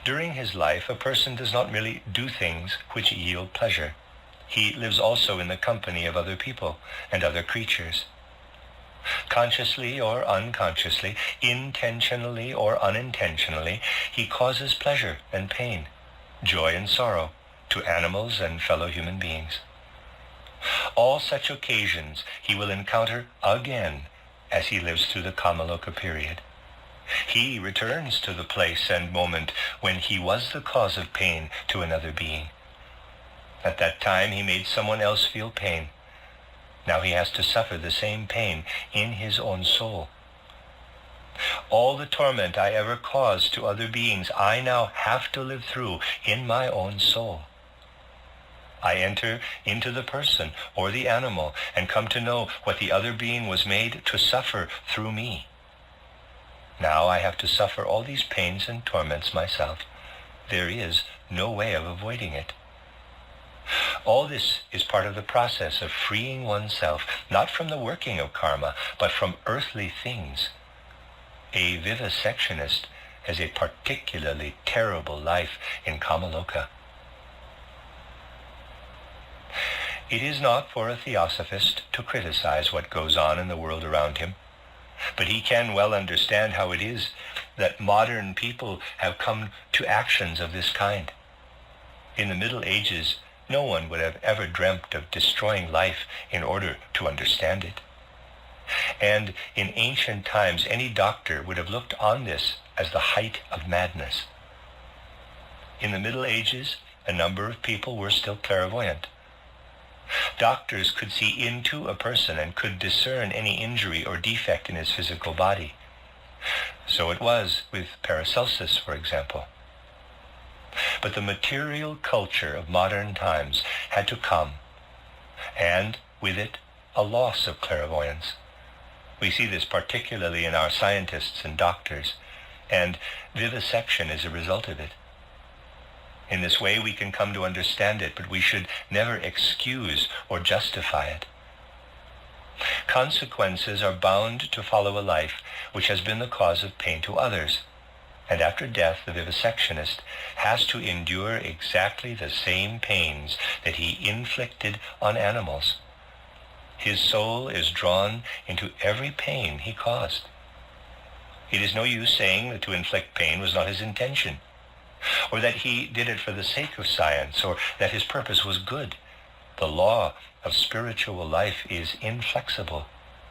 During his life, a person does not merely do things which yield pleasure. He lives also in the company of other people and other creatures. Consciously or unconsciously, intentionally or unintentionally, he causes pleasure and pain, joy and sorrow to animals and fellow human beings. All such occasions he will encounter again as he lives through the Kamaloka period. He returns to the place and moment when he was the cause of pain to another being. At that time he made someone else feel pain. Now he has to suffer the same pain in his own soul. All the torment I ever caused to other beings, I now have to live through in my own soul. I enter into the person or the animal and come to know what the other being was made to suffer through me. Now I have to suffer all these pains and torments myself. There is no way of avoiding it. All this is part of the process of freeing oneself, not from the working of karma, but from earthly things. A vivisectionist has a particularly terrible life in Kamaloka. It is not for a theosophist to criticize what goes on in the world around him, but he can well understand how it is that modern people have come to actions of this kind. In the Middle Ages, no one would have ever dreamt of destroying life in order to understand it. And in ancient times, any doctor would have looked on this as the height of madness. In the Middle Ages, a number of people were still clairvoyant. Doctors could see into a person and could discern any injury or defect in his physical body. So it was with Paracelsus, for example. But the material culture of modern times had to come, and with it, a loss of clairvoyance. We see this particularly in our scientists and doctors, and vivisection is a result of it. In this way we can come to understand it, but we should never excuse or justify it. Consequences are bound to follow a life which has been the cause of pain to others, and after death the vivisectionist has to endure exactly the same pains that he inflicted on animals. His soul is drawn into every pain he caused. It is no use saying that to inflict pain was not his intention, or that he did it for the sake of science, or that his purpose was good. The law of spiritual life is inflexible.